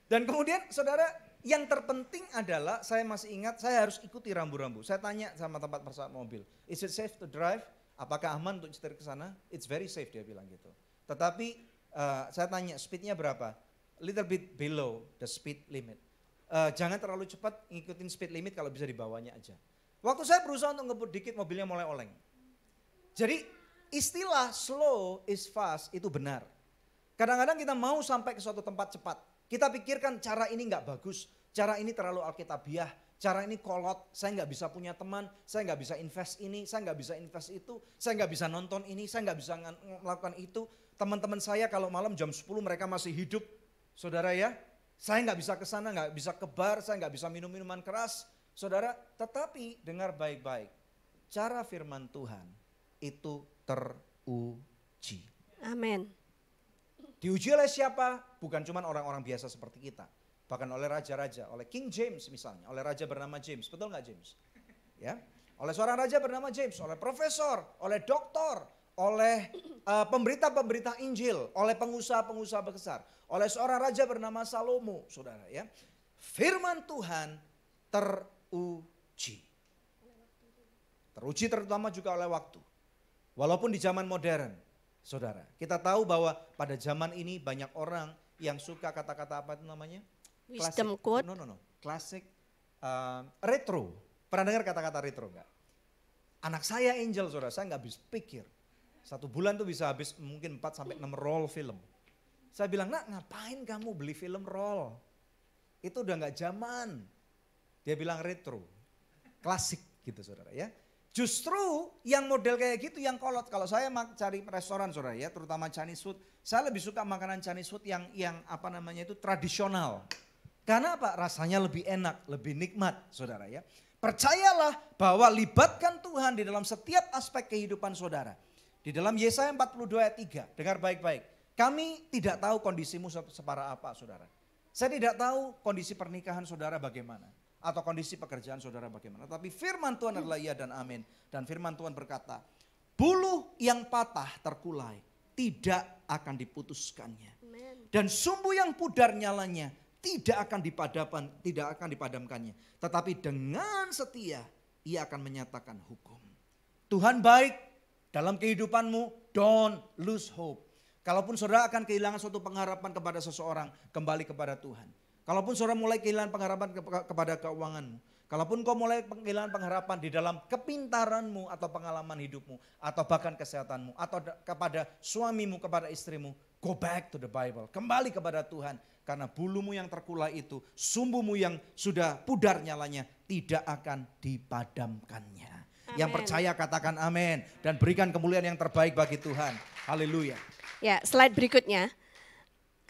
Dan kemudian saudara, yang terpenting adalah saya masih ingat saya harus ikuti rambu-rambu. Saya tanya sama tempat persawat mobil, is it safe to drive? Apakah aman untuk nyetir ke sana? It's very safe dia bilang gitu. Tetapi saya tanya speednya berapa? Little bit below the speed limit. Jangan terlalu cepat, ngikutin speed limit kalau bisa dibawanya aja. Waktu saya berusaha untuk ngebut dikit mobilnya mulai oleng. Jadi istilah slow is fast itu benar. Kadang-kadang kita mau sampai ke suatu tempat cepat. Kita pikirkan cara ini nggak bagus, cara ini terlalu alkitabiah, cara ini kolot, saya nggak bisa punya teman, saya nggak bisa invest ini, saya nggak bisa invest itu, saya nggak bisa nonton ini, saya nggak bisa melakukan itu. Teman-teman saya kalau malam jam 10 mereka masih hidup, saudara ya. Saya nggak bisa ke sana, nggak bisa ke bar, saya nggak bisa minum minuman keras, saudara. Tetapi dengar baik-baik, cara firman Tuhan itu teruji. Amin. Diuji oleh siapa? Bukan cuma orang-orang biasa seperti kita. Bahkan oleh raja-raja, oleh King James misalnya, oleh raja bernama James. Betul nggak James? Ya, oleh seorang raja bernama James, oleh profesor, oleh doktor, oleh pemberita-pemberita Injil, oleh pengusaha-pengusaha besar, oleh seorang raja bernama Salomo, saudara ya. Firman Tuhan teruji. Teruji terutama juga oleh waktu. Walaupun di zaman modern, saudara, kita tahu bahwa pada zaman ini banyak orang yang suka kata-kata apa itu namanya? Wisdom quote. No. Klasik, retro. Pernah dengar kata-kata retro enggak? Anak saya Angel, saudara, saya nggak habis pikir. 1 bulan tuh bisa habis mungkin 4-6 roll film. Saya bilang, nak ngapain kamu beli film roll? Itu udah nggak zaman. Dia bilang retro, klasik gitu saudara ya. Justru yang model kayak gitu yang kolot. Kalau saya cari restoran saudara ya, terutama Chinese food, saya lebih suka makanan Chinese food yang apa namanya itu tradisional. Karena apa? Rasanya lebih enak, lebih nikmat saudara ya. Percayalah bahwa libatkan Tuhan di dalam setiap aspek kehidupan saudara. Di dalam Yesaya 42 ayat 3, dengar baik-baik. Kami tidak tahu kondisimu separah apa saudara. Saya tidak tahu kondisi pernikahan saudara bagaimana. Atau kondisi pekerjaan saudara bagaimana. Tapi firman Tuhan adalah iya dan amin. Dan firman Tuhan berkata, buluh yang patah terkulai tidak akan diputuskannya. Dan sumbu yang pudar nyalanya tidak akan dipadamkannya. Tetapi dengan setia ia akan menyatakan hukum. Tuhan baik dalam kehidupanmu, don't lose hope. Kalaupun saudara akan kehilangan suatu pengharapan kepada seseorang, kembali kepada Tuhan. Kalaupun saudara mulai kehilangan pengharapan kepada keuanganmu, kalaupun kau mulai kehilangan pengharapan di dalam kepintaranmu atau pengalaman hidupmu, atau bahkan kesehatanmu, atau kepada suamimu, kepada istrimu, go back to the Bible, kembali kepada Tuhan. Karena bulumu yang terkulai itu, sumbumu yang sudah pudar nyalanya, tidak akan dipadamkannya. Amen. Yang percaya katakan amin, dan berikan kemuliaan yang terbaik bagi Tuhan. Haleluya. Ya, slide berikutnya.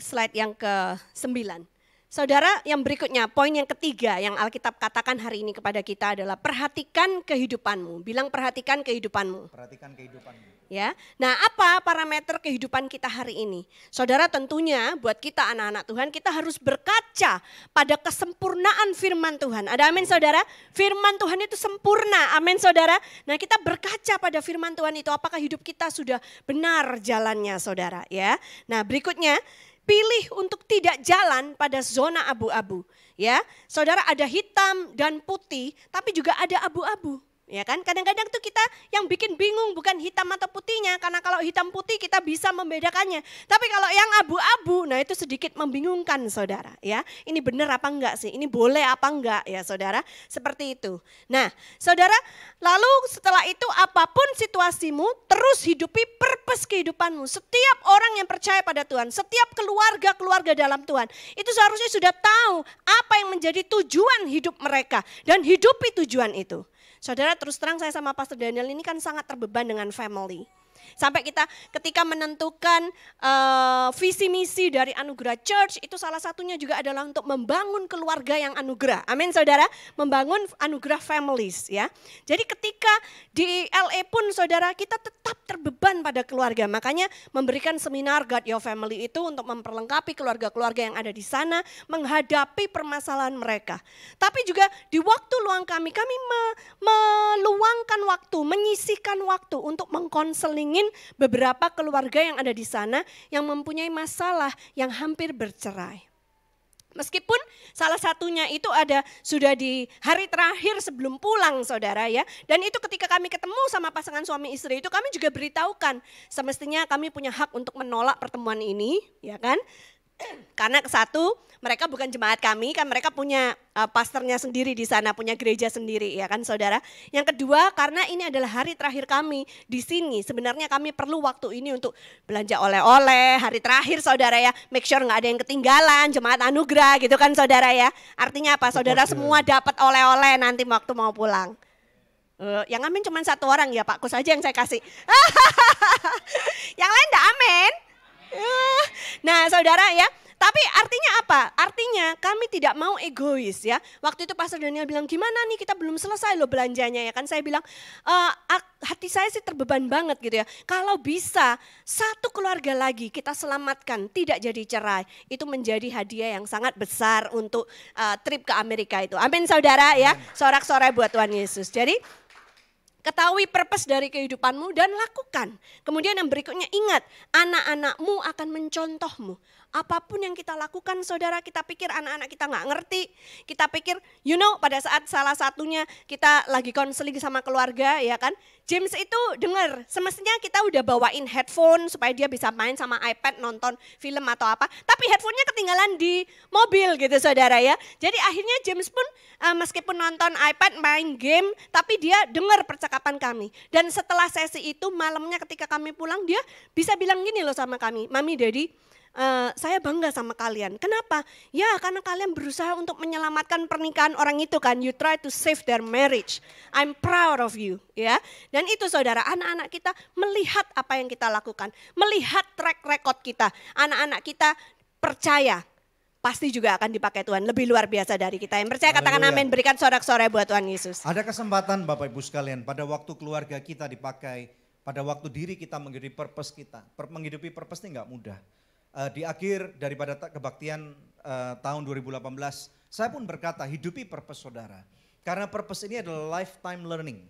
slide yang ke-9. Saudara, yang berikutnya, poin yang ketiga yang Alkitab katakan hari ini kepada kita adalah perhatikan kehidupanmu. Bilang perhatikan kehidupanmu. Perhatikan kehidupanmu. Ya, nah apa parameter kehidupan kita hari ini? Saudara, tentunya buat kita anak-anak Tuhan, kita harus berkaca pada kesempurnaan firman Tuhan. Ada amin saudara? Firman Tuhan itu sempurna, amin saudara? Nah kita berkaca pada firman Tuhan itu, apakah hidup kita sudah benar jalannya saudara ya? Nah berikutnya, pilih untuk tidak jalan pada zona abu-abu. Ya, saudara, ada hitam dan putih, tapi juga ada abu-abu. Ya kan, kadang-kadang tuh kita yang bikin bingung bukan hitam atau putihnya, karena kalau hitam putih kita bisa membedakannya. Tapi kalau yang abu-abu, nah itu sedikit membingungkan saudara ya. Ini benar apa enggak sih? Ini boleh apa enggak ya saudara? Seperti itu. Nah saudara, lalu setelah itu apapun situasimu, terus hidupi purpose kehidupanmu. Setiap orang yang percaya pada Tuhan, setiap keluarga dalam Tuhan, itu seharusnya sudah tahu apa yang menjadi tujuan hidup mereka. Dan hidupi tujuan itu. Saudara, terus terang saya sama Pastor Daniel ini kan sangat terbeban dengan family. Sampai kita ketika menentukan visi misi dari Anugerah Church, itu salah satunya juga adalah untuk membangun keluarga yang anugerah. Amin saudara, membangun anugerah families ya. Jadi ketika di LA pun saudara, kita tetap terbeban pada keluarga. Makanya memberikan seminar God Your Family itu untuk memperlengkapi keluarga-keluarga yang ada di sana menghadapi permasalahan mereka. Tapi juga di waktu luang kami meluangkan waktu, menyisihkan waktu untuk mengkonselingin beberapa keluarga yang ada di sana yang mempunyai masalah yang hampir bercerai. Meskipun salah satunya itu sudah di hari terakhir sebelum pulang saudara ya. Dan itu ketika kami ketemu sama pasangan suami istri itu kami juga beritahukan. Semestinya kami punya hak untuk menolak pertemuan ini ya kan. Karena satu, mereka bukan jemaat kami, kan mereka punya pastornya sendiri di sana, punya gereja sendiri ya kan saudara. Yang kedua, karena ini adalah hari terakhir kami di sini. Sebenarnya kami perlu waktu ini untuk belanja oleh-oleh, hari terakhir saudara ya. Make sure gak ada yang ketinggalan, jemaat anugerah gitu kan saudara ya. Artinya apa? Saudara semua dapat oleh-oleh nanti waktu mau pulang. Yang amin cuma satu orang ya Pak Kus aja yang saya kasih. Yang lain gak amin. Nah saudara ya, tapi artinya apa? Artinya kami tidak mau egois ya. Waktu itu Pastor Daniel bilang gimana nih kita belum selesai loh belanjanya ya kan. Saya bilang hati saya sih terbeban banget gitu ya. Kalau bisa satu keluarga lagi kita selamatkan tidak jadi cerai. Itu menjadi hadiah yang sangat besar untuk trip ke Amerika itu. Amin saudara ya, sorak-sorai buat Tuhan Yesus. Jadi ketahui purpose dari kehidupanmu dan lakukan. Kemudian yang berikutnya ingat, anak-anakmu akan mencontohmu. Apapun yang kita lakukan saudara, kita pikir anak-anak kita gak ngerti. Kita pikir, pada saat salah satunya kita lagi konseling sama keluarga ya kan. James itu dengar, semestinya kita udah bawain headphone supaya dia bisa main sama iPad, nonton film atau apa. Tapi headphone-nya ketinggalan di mobil gitu saudara ya. Jadi akhirnya James pun meskipun nonton iPad, main game, tapi dia dengar percakapan kami. Dan setelah sesi itu malamnya ketika kami pulang dia bisa bilang gini loh sama kami, Mami, Daddy, saya bangga sama kalian. Kenapa? Ya karena kalian berusaha untuk menyelamatkan pernikahan orang itu kan. You try to save their marriage. I'm proud of you. Ya. Dan itu saudara, anak-anak kita melihat apa yang kita lakukan. Melihat track record kita. Anak-anak kita percaya. Pasti juga akan dipakai Tuhan. Lebih luar biasa dari kita. Yang percaya katakan amin. Berikan sorak-sorai buat Tuhan Yesus. Ada kesempatan Bapak Ibu sekalian. Pada waktu keluarga kita dipakai. Pada waktu diri kita menghidupi purpose kita. Menghidupi purpose ini gak mudah. Di akhir daripada kebaktian tahun 2018, saya pun berkata hidupi purpose saudara. Karena purpose ini adalah lifetime learning.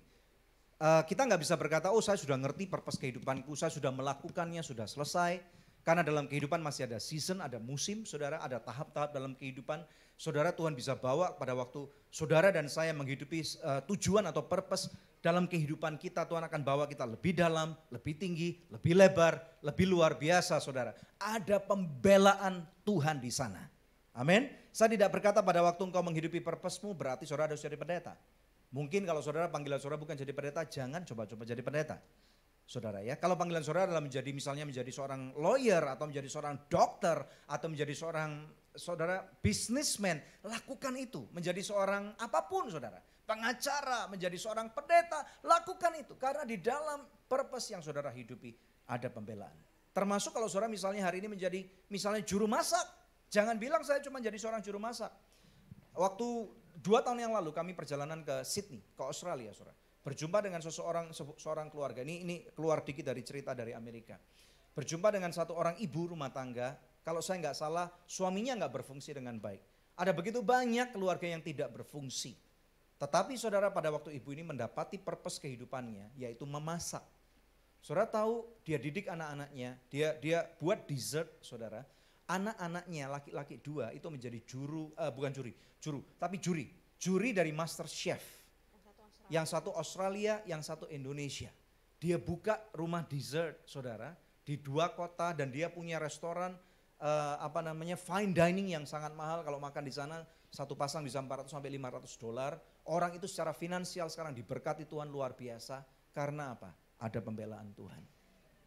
Kita nggak bisa berkata, oh saya sudah ngerti purpose kehidupanku, saya sudah melakukannya, sudah selesai. Karena dalam kehidupan masih ada season, ada musim saudara, ada tahap-tahap dalam kehidupan. Saudara, Tuhan bisa bawa pada waktu saudara dan saya menghidupi tujuan atau purpose dalam kehidupan kita. Tuhan akan bawa kita lebih dalam, lebih tinggi, lebih lebar, lebih luar biasa saudara. Ada pembelaan Tuhan di sana. Amin. Saya tidak berkata pada waktu engkau menghidupi purpose-mu berarti saudara harus jadi pendeta. Mungkin kalau saudara panggilan saudara bukan jadi pendeta, jangan coba-coba jadi pendeta. Saudara ya, kalau panggilan saudara adalah menjadi seorang lawyer atau menjadi seorang dokter atau menjadi seorang saudara businessman, lakukan itu. Menjadi seorang apapun saudara, pengacara, menjadi seorang pendeta, lakukan itu. Karena di dalam purpose yang saudara hidupi ada pembelaan. Termasuk kalau saudara misalnya hari ini menjadi misalnya juru masak. Jangan bilang saya cuma jadi seorang juru masak. Waktu 2 tahun yang lalu kami perjalanan ke Sydney, ke Australia saudara. Berjumpa dengan seorang keluarga, ini keluar dikit dari cerita dari Amerika. Berjumpa dengan satu orang ibu rumah tangga, kalau saya nggak salah suaminya nggak berfungsi dengan baik. Ada begitu banyak keluarga yang tidak berfungsi. Tetapi saudara pada waktu ibu ini mendapati purpose kehidupannya, yaitu memasak. Saudara tahu dia didik anak-anaknya, dia buat dessert saudara. Anak-anaknya laki-laki 2 itu menjadi juri dari Master Chef. Yang satu Australia, yang satu Indonesia. Dia buka rumah dessert saudara di 2 kota dan dia punya restoran fine dining yang sangat mahal. Kalau makan di sana satu pasang bisa $400 sampai $500. Orang itu secara finansial sekarang diberkati Tuhan luar biasa. Karena apa? Ada pembelaan Tuhan.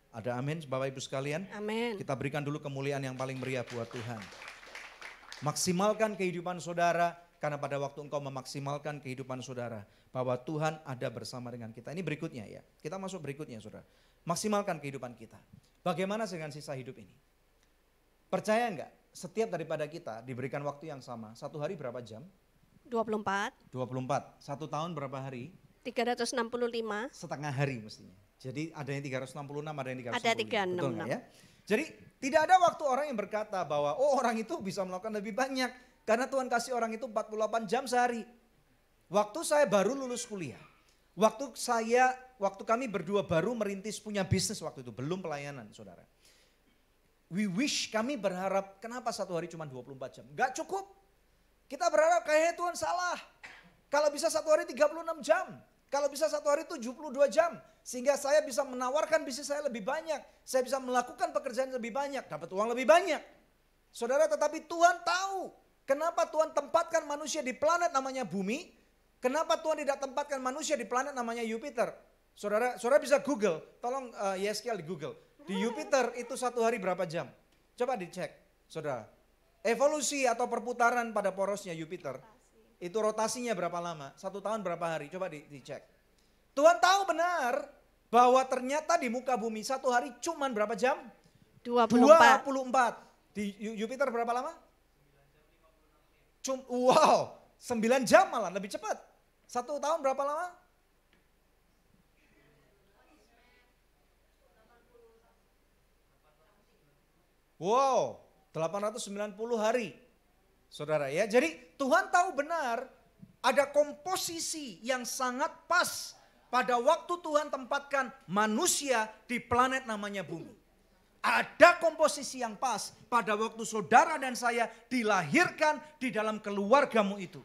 Ada amin Bapak Ibu sekalian? Amin. Kita berikan dulu kemuliaan yang paling meriah buat Tuhan. Maksimalkan kehidupan saudara, karena pada waktu engkau memaksimalkan kehidupan saudara, bahwa Tuhan ada bersama dengan kita. Ini berikutnya ya, kita masuk berikutnya saudara. Maksimalkan kehidupan kita. Bagaimana dengan sisa hidup ini? Percaya enggak? Setiap daripada kita diberikan waktu yang sama. 1 hari berapa jam? 24. 24. 1 tahun berapa hari? 365. Setengah hari mestinya. Jadi ada yang 366, ada yang 365. Ada 366. Betul nggak ya? Jadi tidak ada waktu orang yang berkata bahwa orang itu bisa melakukan lebih banyak. Karena Tuhan kasih orang itu 48 jam sehari. Waktu saya baru lulus kuliah. Waktu kami berdua baru merintis punya bisnis waktu itu. Belum pelayanan saudara. Kami berharap kenapa 1 hari cuma 24 jam. Gak cukup. Kita berharap kayaknya Tuhan salah. Kalau bisa 1 hari 36 jam. Kalau bisa 1 hari 72 jam. Sehingga saya bisa menawarkan bisnis saya lebih banyak. Saya bisa melakukan pekerjaan lebih banyak. Dapat uang lebih banyak. Saudara, tetapi Tuhan tahu. Kenapa Tuhan tempatkan manusia di planet namanya bumi. Kenapa Tuhan tidak tempatkan manusia di planet namanya Jupiter. Saudara bisa Google. Tolong Yeskiel di Google. Di Jupiter itu 1 hari berapa jam? Coba dicek saudara. Evolusi atau perputaran pada porosnya Jupiter. Itu rotasinya berapa lama? 1 tahun berapa hari? Coba dicek. Tuhan tahu benar bahwa ternyata di muka bumi 1 hari cuman berapa jam? 24. 24. Di Jupiter berapa lama? 9 jam malah lebih cepat. 1 tahun berapa lama? Wow, 890 hari. Saudara ya, jadi Tuhan tahu benar ada komposisi yang sangat pas pada waktu Tuhan tempatkan manusia di planet namanya bumi. Ada komposisi yang pas pada waktu saudara dan saya dilahirkan di dalam keluargamu itu.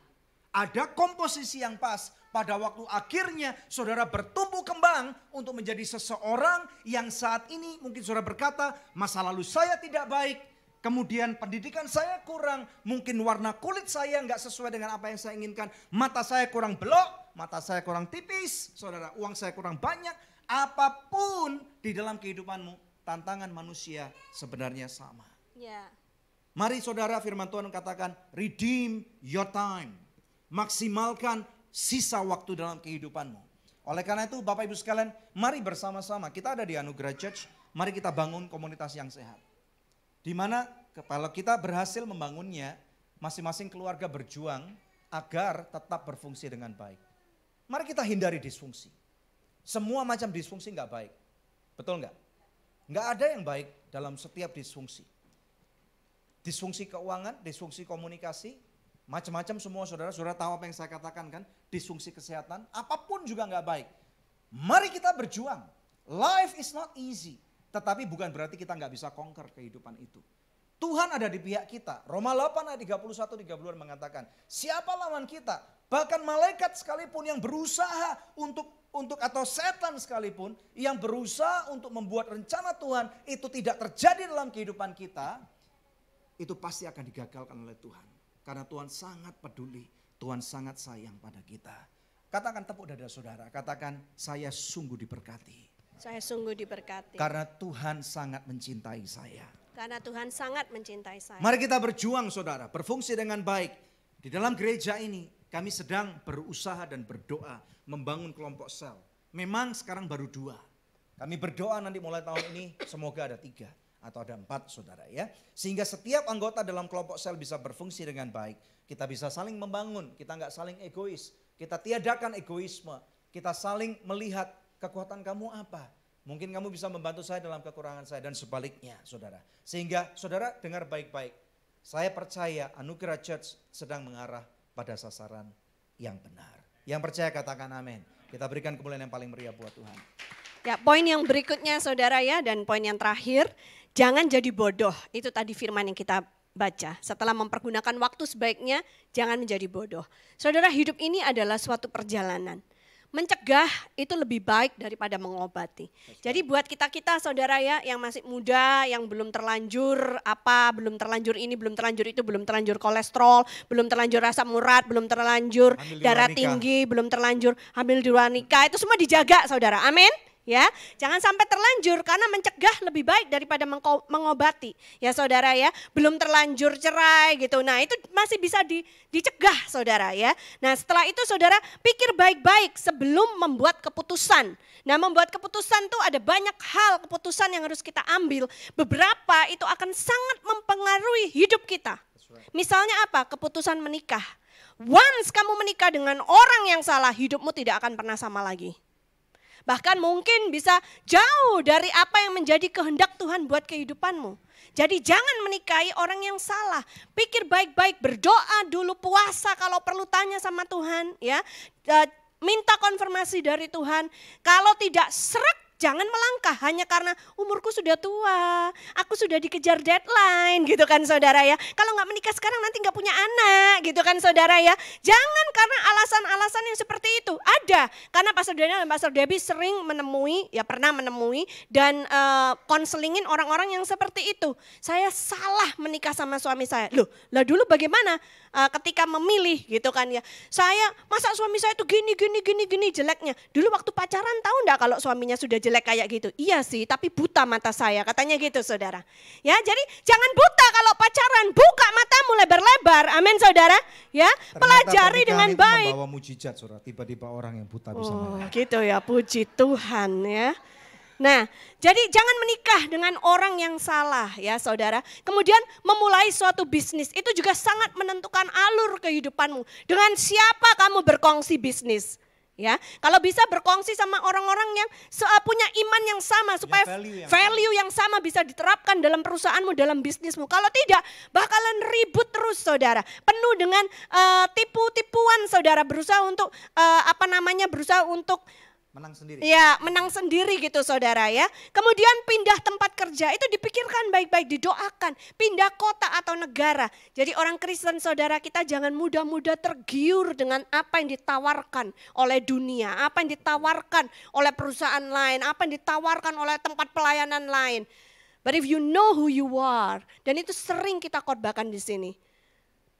Ada komposisi yang pas pada waktu akhirnya saudara bertumbuh kembang untuk menjadi seseorang yang saat ini mungkin saudara berkata masa lalu saya tidak baik. Kemudian pendidikan saya kurang, mungkin warna kulit saya nggak sesuai dengan apa yang saya inginkan. Mata saya kurang belok, mata saya kurang tipis, saudara, uang saya kurang banyak. Apapun di dalam kehidupanmu, tantangan manusia sebenarnya sama. Ya. Mari saudara, firman Tuhan katakan, redeem your time. Maksimalkan sisa waktu dalam kehidupanmu. Oleh karena itu Bapak Ibu sekalian, mari bersama-sama, kita ada di Anugerah Church, mari kita bangun komunitas yang sehat. Di mana kalau kita berhasil membangunnya, masing-masing keluarga berjuang agar tetap berfungsi dengan baik. Mari kita hindari disfungsi. Semua macam disfungsi nggak baik. Betul nggak? Nggak ada yang baik dalam setiap disfungsi. Disfungsi keuangan, disfungsi komunikasi, macam-macam semua saudara tahu apa yang saya katakan kan? Disfungsi kesehatan, apapun juga nggak baik. Mari kita berjuang. Life is not easy. Tetapi bukan berarti kita nggak bisa conquer kehidupan itu. Tuhan ada di pihak kita. Roma 8 ayat 31-32 mengatakan, siapa lawan kita? Bahkan malaikat sekalipun yang berusaha untuk atau setan sekalipun yang berusaha untuk membuat rencana Tuhan itu tidak terjadi dalam kehidupan kita, itu pasti akan digagalkan oleh Tuhan. Karena Tuhan sangat peduli, Tuhan sangat sayang pada kita. Katakan tepuk dada saudara, katakan saya sungguh diberkati. Saya sungguh diberkati. Karena Tuhan sangat mencintai saya. Karena Tuhan sangat mencintai saya. Mari kita berjuang saudara, berfungsi dengan baik. Di dalam gereja ini kami sedang berusaha dan berdoa membangun kelompok sel. Memang sekarang baru 2. Kami berdoa nanti mulai tahun ini semoga ada 3 atau ada 4 saudara ya. Sehingga setiap anggota dalam kelompok sel bisa berfungsi dengan baik. Kita bisa saling membangun, kita nggak saling egois. Kita tiadakan egoisme, kita saling melihat kekuatan kamu apa. Mungkin kamu bisa membantu saya dalam kekurangan saya dan sebaliknya saudara. Sehingga saudara dengar baik-baik. Saya percaya Anugerah Church sedang mengarah pada sasaran yang benar. Yang percaya katakan amin. Kita berikan kemuliaan yang paling meriah buat Tuhan. Ya, poin yang berikutnya saudara ya, dan poin yang terakhir, jangan jadi bodoh. Itu tadi firman yang kita baca. Setelah mempergunakan waktu sebaiknya, jangan menjadi bodoh. Saudara, hidup ini adalah suatu perjalanan. Mencegah itu lebih baik daripada mengobati. Jadi buat kita-kita saudara ya, yang masih muda, yang belum terlanjur belum terlanjur ini, belum terlanjur itu, belum terlanjur kolesterol, belum terlanjur asam urat, belum terlanjur darah tinggi, belum terlanjur hamil di luar nikah, itu semua dijaga saudara, amin. Ya, jangan sampai terlanjur karena mencegah lebih baik daripada mengobati. Ya saudara ya, belum terlanjur cerai gitu. Nah itu masih bisa dicegah saudara ya. Nah setelah itu saudara pikir baik-baik sebelum membuat keputusan. Nah membuat keputusan tuh ada banyak hal keputusan yang harus kita ambil. Beberapa itu akan sangat mempengaruhi hidup kita. Misalnya apa? Keputusan menikah. Once kamu menikah dengan orang yang salah, hidupmu tidak akan pernah sama lagi. Bahkan mungkin bisa jauh dari apa yang menjadi kehendak Tuhan buat kehidupanmu. Jadi jangan menikahi orang yang salah. Pikir baik-baik, berdoa dulu, puasa kalau perlu tanya sama Tuhan. Ya, minta konfirmasi dari Tuhan. Kalau tidak serak, jangan melangkah hanya karena umurku sudah tua, aku sudah dikejar deadline gitu kan saudara ya. Kalau nggak menikah sekarang nanti nggak punya anak gitu kan saudara ya. Jangan karena alasan-alasan yang seperti itu. Ada, karena Pastor Daniel dan Pastor Debbie sering menemui, ya pernah menemui dan konselingin orang-orang yang seperti itu. Saya salah menikah sama suami saya. Loh, lah dulu bagaimana ketika memilih gitu kan ya. Saya, masa suami saya itu gini jeleknya. Dulu waktu pacaran tahu enggak kalau suaminya sudah jelek kayak gitu? Iya sih, tapi buta mata saya, katanya gitu saudara. Ya, jadi jangan buta kalau pacaran, buka matamu lebar-lebar, amin saudara. Ya, pelajari dengan baik. Membawa mujizat saudara, tiba-tiba orang yang buta bisa melihat. Gitu ya, puji Tuhan ya. Nah, jadi jangan menikah dengan orang yang salah ya saudara. Kemudian memulai suatu bisnis itu juga sangat menentukan alur kehidupanmu. Dengan siapa kamu berkongsi bisnis. Ya, kalau bisa berkongsi sama orang-orang yang punya iman yang sama supaya value yang sama bisa diterapkan dalam perusahaanmu, dalam bisnismu. Kalau tidak, bakalan ribut terus saudara. Penuh dengan tipu-tipuan saudara, berusaha untuk berusaha untuk menang sendiri. Ya, menang sendiri gitu saudara ya. Kemudian pindah tempat kerja itu dipikirkan baik-baik, didoakan. Pindah kota atau negara. Jadi orang Kristen saudara kita jangan mudah-mudah tergiur dengan apa yang ditawarkan oleh dunia. Apa yang ditawarkan oleh perusahaan lain. Apa yang ditawarkan oleh tempat pelayanan lain. But if you know who you are. Dan itu sering kita khotbahkan di sini.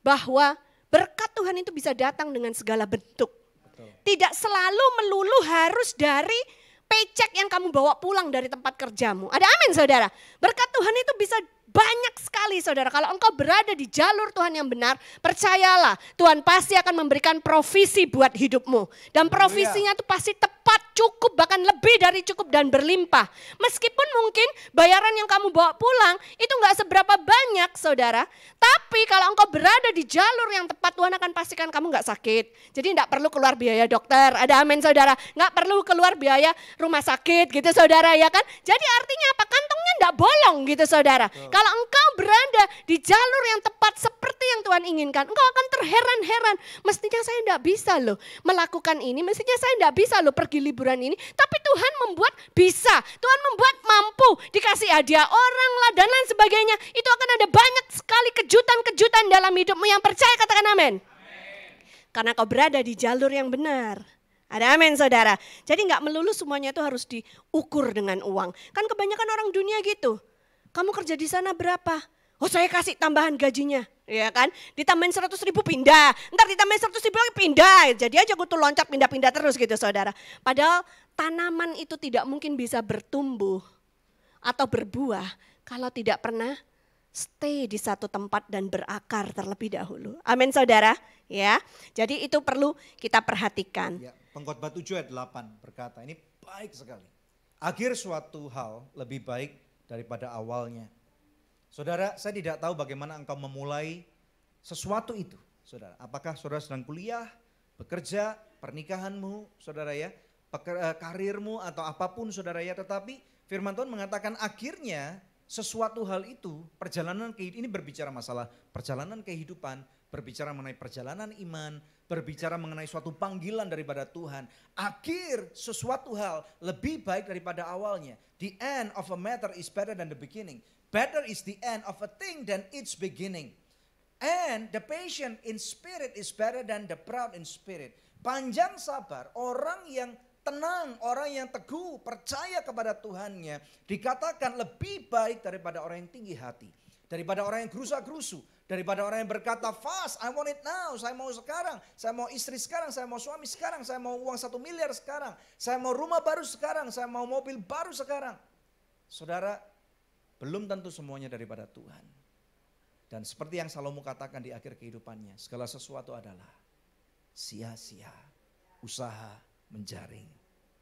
Bahwa berkat Tuhan itu bisa datang dengan segala bentuk. Tidak selalu melulu harus dari paycheck yang kamu bawa pulang dari tempat kerjamu. Ada amin saudara. Berkat Tuhan itu bisa banyak sekali saudara. Kalau engkau berada di jalur Tuhan yang benar, percayalah Tuhan pasti akan memberikan provisi buat hidupmu. Dan provisinya itu pasti tepat, cukup, bahkan lebih dari cukup dan berlimpah. Meskipun mungkin bayaran yang kamu bawa pulang itu gak seberapa banyak saudara. Tapi kalau engkau berada di jalur yang tepat, Tuhan akan pastikan kamu gak sakit. Jadi gak perlu keluar biaya dokter, ada amin saudara. Gak perlu keluar biaya rumah sakit gitu saudara ya kan. Jadi artinya apa? Kantongnya gak bolong gitu saudara. Kalau engkau berada di jalur yang tepat seperti yang Tuhan inginkan, engkau akan terheran-heran. Mestinya saya tidak bisa loh melakukan ini, mestinya saya tidak bisa loh pergi liburan ini. Tapi Tuhan membuat bisa, Tuhan membuat mampu, dikasih hadiah orang lah dan lain sebagainya. Itu akan ada banyak sekali kejutan-kejutan dalam hidupmu. Yang percaya katakan amin. Karena kau berada di jalur yang benar. Ada amin saudara. Jadi gak melulu semuanya itu harus diukur dengan uang. Kan kebanyakan orang dunia gitu. Kamu kerja di sana berapa? Oh saya kasih tambahan gajinya, ya kan? Ditambahin 100.000 pindah, ntar ditambahin 100.000 lagi pindah. Jadi aja gue tuh loncat pindah-pindah terus gitu saudara. Padahal tanaman itu tidak mungkin bisa bertumbuh atau berbuah kalau tidak pernah stay di satu tempat dan berakar terlebih dahulu. Amin saudara, ya. Jadi itu perlu kita perhatikan. Ya, Pengkhotbah 7 ayat 8 berkata, ini baik sekali. Akhir suatu hal lebih baik daripada awalnya. Saudara, saya tidak tahu bagaimana engkau memulai sesuatu itu. Saudara, apakah saudara sedang kuliah, bekerja, pernikahanmu, saudara ya, karirmu atau apapun saudara ya, tetapi firman Tuhan mengatakan akhirnya sesuatu hal itu, perjalanan kehidupan, ini berbicara masalah perjalanan kehidupan, berbicara mengenai perjalanan iman, berbicara mengenai suatu panggilan daripada Tuhan. Akhir sesuatu hal lebih baik daripada awalnya. The end of a matter is better than the beginning. Better is the end of a thing than its beginning. And the patient in spirit is better than the proud in spirit. Panjang sabar, orang yang tenang, orang yang teguh, percaya kepada Tuhannya, dikatakan lebih baik daripada orang yang tinggi hati. Daripada orang yang gerusa-gerusu, daripada orang yang berkata fast, I want it now, saya mau sekarang, saya mau istri sekarang, saya mau suami sekarang, saya mau uang 1 miliar sekarang, saya mau rumah baru sekarang, saya mau mobil baru sekarang. Saudara, belum tentu semuanya daripada Tuhan. Dan seperti yang Salomo katakan di akhir kehidupannya, segala sesuatu adalah sia-sia, usaha menjaring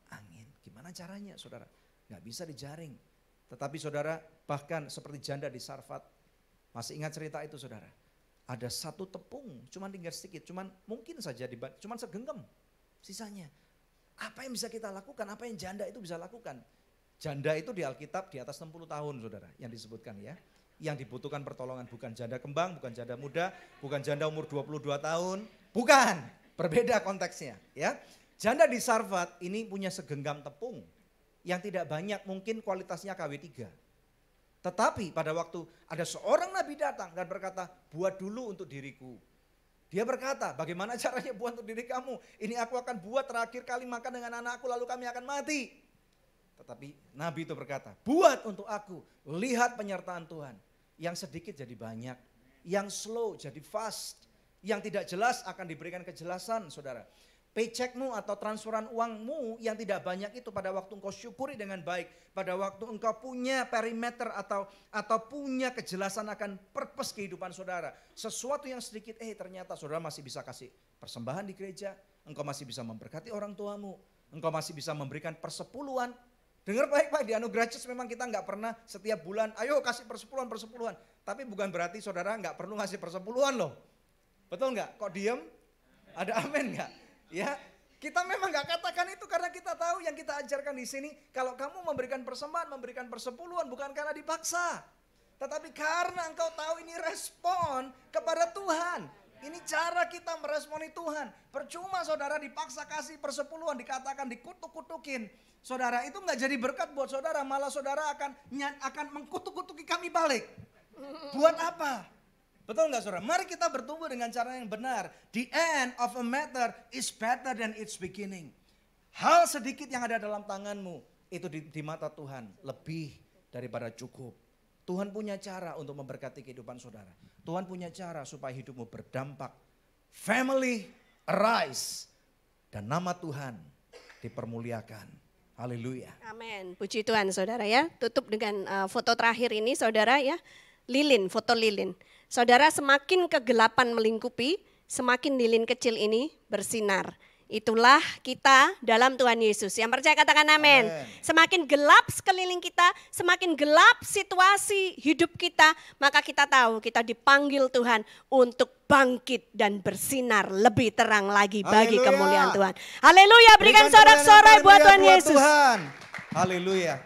angin. Gimana caranya saudara? Gak bisa dijaring. Tetapi saudara, bahkan seperti janda di Sarfat, masih ingat cerita itu saudara? Ada satu tepung, cuman tinggal sedikit, cuman mungkin saja, cuman segenggam sisanya. Apa yang bisa kita lakukan, apa yang janda itu bisa lakukan? Janda itu di Alkitab di atas 60 tahun saudara, yang disebutkan ya. Yang dibutuhkan pertolongan bukan janda kembang, bukan janda muda, bukan janda umur 22 tahun, bukan, berbeda konteksnya ya. Janda di Sarfat ini punya segenggam tepung yang tidak banyak, mungkin kualitasnya KW3. Tetapi pada waktu ada seorang nabi datang dan berkata, buat dulu untuk diriku. Dia berkata, bagaimana caranya buat untuk diri kamu? Ini aku akan buat terakhir kali makan dengan anakku lalu kami akan mati. Tetapi nabi itu berkata, buat untuk aku, lihat penyertaan Tuhan. Yang sedikit jadi banyak, yang slow jadi fast, yang tidak jelas akan diberikan kejelasan saudara. Paycheckmu atau transferan uangmu yang tidak banyak itu pada waktu engkau syukuri dengan baik, pada waktu engkau punya perimeter atau punya kejelasan akan purpose kehidupan saudara. Sesuatu yang sedikit, ternyata saudara masih bisa kasih persembahan di gereja, engkau masih bisa memberkati orang tuamu, engkau masih bisa memberikan persepuluhan. Dengar baik-baik, di Anugerah Church memang kita nggak pernah setiap bulan, ayo kasih persepuluhan. Tapi bukan berarti saudara nggak perlu ngasih persepuluhan loh. Betul nggak? Kok diem? Ada amin nggak? Ya, kita memang nggak katakan itu karena kita tahu yang kita ajarkan di sini. Kalau kamu memberikan persembahan, memberikan persepuluhan bukan karena dipaksa, tetapi karena engkau tahu ini respon kepada Tuhan. Ini cara kita meresponi Tuhan. Percuma saudara dipaksa kasih persepuluhan, dikatakan dikutuk-kutukin. Saudara itu nggak jadi berkat buat saudara, malah saudara akan mengkutuk-kutuki kami balik. Buat apa? Betul nggak saudara? Mari kita bertumbuh dengan cara yang benar. The end of a matter is better than its beginning. Hal sedikit yang ada dalam tanganmu itu di mata Tuhan lebih daripada cukup. Tuhan punya cara untuk memberkati kehidupan saudara. Tuhan punya cara supaya hidupmu berdampak. Family arise dan nama Tuhan dipermuliakan. Haleluya. Amin. Puji Tuhan saudara ya. Tutup dengan foto terakhir ini saudara ya. Lilin, foto lilin. Saudara, semakin kegelapan melingkupi, semakin lilin kecil ini bersinar. Itulah kita dalam Tuhan Yesus. Yang percaya katakan amin. Semakin gelap sekeliling kita, semakin gelap situasi hidup kita, maka kita tahu kita dipanggil Tuhan untuk bangkit dan bersinar lebih terang lagi bagi kemuliaan Tuhan. Haleluya, berikan sorak-sorai buat Tuhan Yesus. Haleluya.